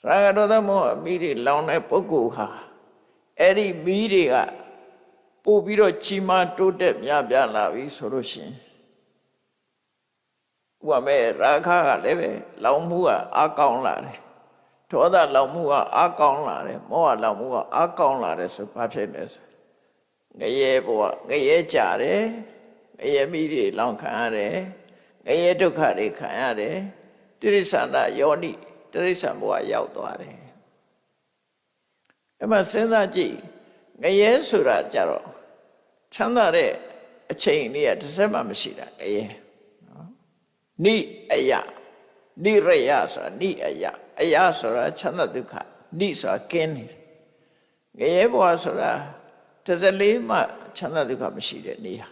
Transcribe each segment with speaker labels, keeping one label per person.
Speaker 1: ရာဂဒေါသမောဟမိတွေလောင်တဲ့ပုဂ္ဂိုလ်ဟာအဲ့ဒီမိတွေကပို့ပြီးတော့ကြီးမားတိုးတက်များပြားလာပြီဆိုလို့ရှိရင်ဥပမာရာဂကလည်းပဲလောင်မှုကအားကောင်းလာတယ်ဒေါသလောင်မှုကအားကောင်းလာတယ်မောဟလောင်မှုကအားကောင်းလာတယ်ဆိုဘာဖြစ်လဲဆိုငရဲဘဝငရဲကြတယ်ငရဲမိတွေလောင်ခံရတယ်ငရဲဒုက္ခတွေခံရတယ်တိရိစ္ဆာန်ယောနိတိရိစ္ဆာန်ဘဝရောက်သွားတယ်အဲ့မှာစဉ်းစားကြည့်ငရဲဆိုတာကြတော့ချမ်းသာတဲ့အချိန်လေးကတစ်စက်မှမရှိတာငရဲနော်နိအယနိရယဆိုတာနိအယအယဆိုတာချမ်းသာဒုက္ခနိဆိုတာကင်းနေတယ်ငရဲဘဝဆိုတာတစ်စက်လေးမှချမ်းသာဒုက္ခမရှိတဲ့နေရာ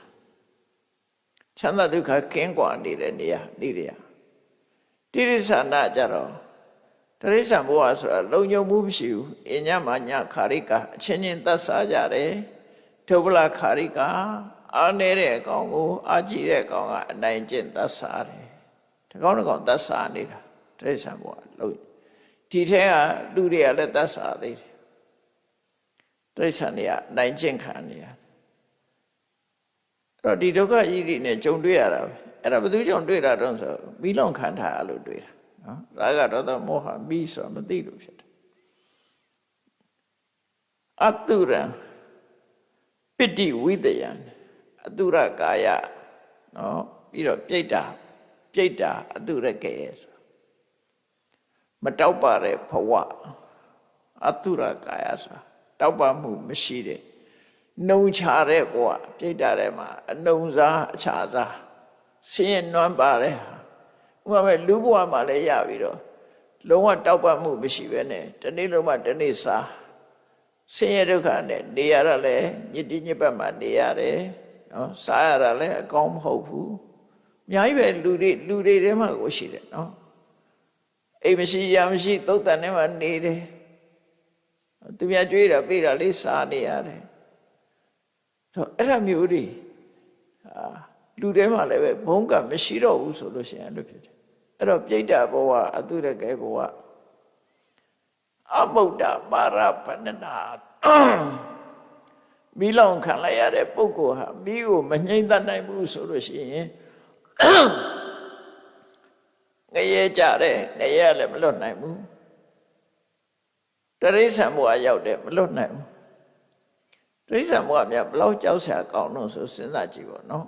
Speaker 1: ချမ်းသာဒုက္ခကင်းကွာနေတဲ့နေရာနိရယတိရိစ္ဆာန်ကြတော့တိရိစ္ဆာန်ဘဝဆိုတာလုံခြုံမှုမရှိဘူးအညမညခါရိကအချင်းချင်းသတ်စားကြတယ်ဒုဗ္ဗလခါရိကအားနေတဲ့အကောင်ကိုအာကြည့်တဲ့အကောင်ကအနိုင်ကျင့်သတ်စားတယ်ဒီကောင်တစ်ကောင်သတ်စားနေတာတိရိစ္ဆာန်ဘဝလုံဒီထဲကလူတွေကလည်းသတ်စားသေးတယ်တိရိစ္ဆာန်တွေကနိုင်ကျင့်ခံနေရတယ်အဲ့တော့ဒီဒုက္ခကြီးတွေနဲ့ကြုံတွေ့ရတာပဲအဲ့ဒါဘယ်သူကြောင့်တွေ့တာတုံးဆိုမိလောင်ခံထားရလို့တွေ့တာနော်ရာဂဒေါသမောဟမိဆိုတာမသိလို့ဖြစ်တယ်အတုရံပိဋိဝိတယံအတုရကာယနော်ပြီးတော့ပြိတ္တာအတုရကေဆိုမတောက်ပါတဲ့ဘဝအတုရကာယဆိုတာတောက်ပါမှုမရှိတဲ့နှုံချတဲ့ဘဝပြိတ္တာထဲမှာအနှုံစားအခြားစားဆင်းရဲနွမ်းပါတဲ့ဥပမာလူဘဝမှာလည်းရပြီးတော့လုံးဝတောက်ပမှုမရှိပဲနဲ့တနေ့လုံးမှတနေ့စားဆင်းရဲဒုက္ခနဲ့နေရတာလည်းညစ်တိညစ်ပတ်မှနေရတယ်နော်စားရတာလည်းအကောင်းမဟုတ်ဘူးအများကြီးပဲလူတွေထဲမှာကိုရှိတယ်နော်အိမ်မရှိရမရှိသုတ်တန်ထဲမှာနေတယ်သူများကြွေးတာပေးတာလေးစားနေရတယ်တော့အဲ့ဒါမျိုးတွေလူထဲမှာလည်းပဲဘုံကမရှိတော့ဘူးဆိုလို့ရှိရင်လို့ဖြစ်တယ်အဲ့တော့ပြိတ္တာဘဝအတုရကေဘဝအမုဒ္ဒပါရပဏနာမိလောင်ခံလိုက်ရတဲ့ပုဂ္ဂိုလ်ဟာမိကိုမငြိမ့်တတ်နိုင်ဘူးဆိုလို့ရှိရင်ငရဲကြတယ်ငရဲလည်းမလွတ်နိုင်ဘူးတိရိစ္ဆာန်ဘဝရောက်တယ်မလွတ်နိုင်ဘူးတိရိစ္ဆာန်ဘဝမြတ်ဘလောက်ကြောက်စရာကောင်းလို့ဆိုစဉ်းစားကြည့်ပါနော်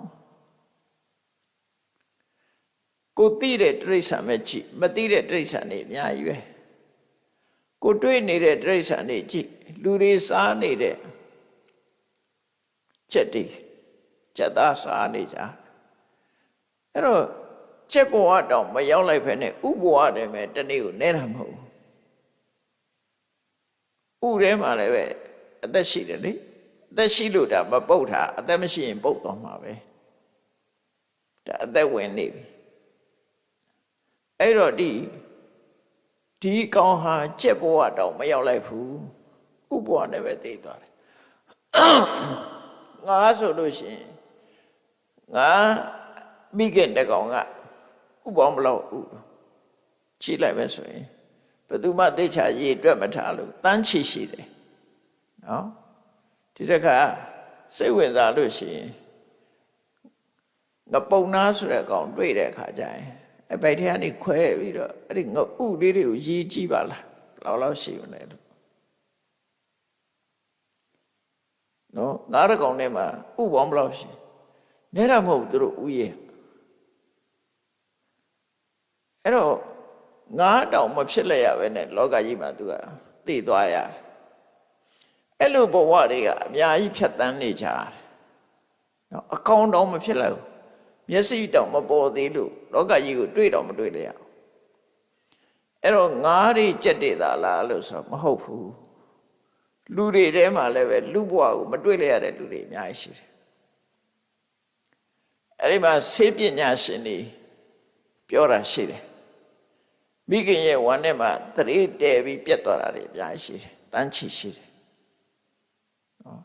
Speaker 1: ကိုသိတဲ့တိရိစ္ဆာန်ပဲကြည့်မသိတဲ့တိရိစ္ဆာန်တွေအများကြီးပဲကိုတွေ့နေတဲ့တိရိစ္ဆာန်တွေကြည့်လူတွေစားနေတဲ့ချက်တွေချက်သားစားနေကြအဲ့တော့ချက်ဘဝတောင်မရောက်လိုက်ဖ ೇನೆ ဥဘဝတည်းပဲတနေ့ကိုနဲတာမဟုတ်ဘူးဥထဲမှာလည်းပဲအသက်ရှိတယ်လေအသက်ရှိလို့ဒါမပုတ်တာအသက်မရှိရင်ပုတ်သွားမှာပဲဒါအသက်ဝင်နေပြီအဲ့တော့ဒီကောင်ဟာကျက်ဘဝတောင်မရောက်လိုက်ဘူးဥဘဝနဲ့ပဲသိသွားတယ်ငါဆိုလို့ရှိရင်ငါမိခင်တကောင်ကဥပအောင်မလို့ဥချီလိုက်ပဲဆိုရင်ဘယ်သူမှသိချာရေးအတွက်မထားလို့တန်းချီရှိတယ်နော်ဒီတခါစိတ်ဝင်စားလို့ရှိရင်ငပုံနာဆိုတဲ့ကောင်တွေ့တဲ့အခါကျရင်အပိုက်ထဲကနေခွဲပြီးတော့အဲ့ဒီငဥလေးတွေကိုရေးကြည့်ပါလားဘယ်လောက်ရှိမလဲလို့နော်ငါးရကောင်ထဲမှာဥပေါင်းဘယ်လောက်ရှိနဲတာမဟုတ်သူတို့ဥရဲ့အဲ့တော့ငါးတောင်မဖြစ်လိုက်ရပဲနဲ့လောကကြီးမှာသူကသိသွားရတယ်အဲ့လိုဘဝတွေကအများကြီးဖြတ်တန်းနေကြတယ်နော်အကောင်းတောင်မဖြစ်လိုက်ဘူးမျက်စိတောင်မပေါ်သေးလို့လောကကြီးကိုတွေ့တော့မတွေ့လေရအဲ့တော့ငါးတွေကြက်တွေသာလားလို့ဆိုမဟုတ်ဘူးလူတွေထဲမှာလည်းပဲလူဘဝကိုမတွေ့လေရတဲ့လူတွေအများကြီးရှိတယ်အဲ့ဒီမှာဆေးပညာရှင်တွေပြောတာရှိတယ်မိခင်ရဲ့ဝမ်းထဲမှာသတိတဲပြီးပြတ်သွားတာတွေအများကြီးရှိတယ်တန်းချီရှိတယ်နော်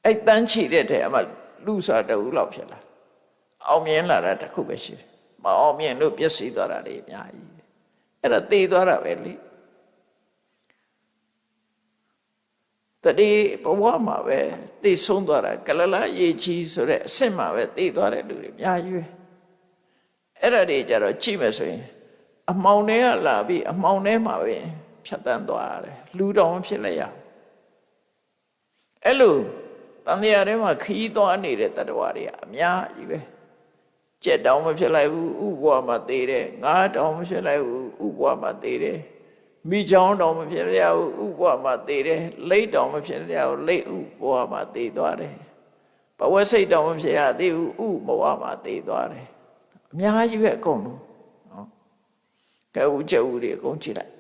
Speaker 1: အဲ့တန်းချီတဲ့ထဲအမှလူစားတဦးလောက်ဖြစ်လာအောင်မြင်လာတာတစ်ခုပဲရှိတယ်မအောင်မြင်လို့ပျက်စီးသွားတာတွေအများကြီးအဲ့ဒါသေသွားတာပဲလေ တိဘဝမှာပဲသိဆုံးသွားတာကလလရေကြီးဆိုတဲ့အဆင့်မှာပဲသိသွားတဲ့လူတွေအများကြီးပဲအဲ့ဒါတွေကြတော့ကြည့်မယ်ဆိုရင်အမှောင်တွေကလာပြီးအမှောင်ထဲမှာပဲဖြတ်တန်းသွားရတယ်လူတော်ဖြစ်လိုက်ရအဲ့လိုတန်တရားထဲမှာခီးသွားနေတဲ့တတ္တဝါတွေအများကြီးပဲကြက်တောင်မဖြစ်လိုက်ဘူးဥဘွားမှာသေးတယ်ငါးတောင်မဖြစ်လိုက်ဘူးဥဘွားမှာသေးတယ်မိချောင်းတောင်မဖြစ်ရဘူးဥဘွားမှာသေးတယ်လိတ်တောင်မဖြစ်ရဘူးလိတ်ဥဘွားမှာသေးသွားတယ်ဘဝစိတ်တောင်မဖြစ်ရသေးဘူးဥဘွားမှာသေးသွားတယ်အများကြီးပဲအကုန်လုံးနော်ကဲဦးကျက်ဦးတွေအကုန်ကြည့်လိုက်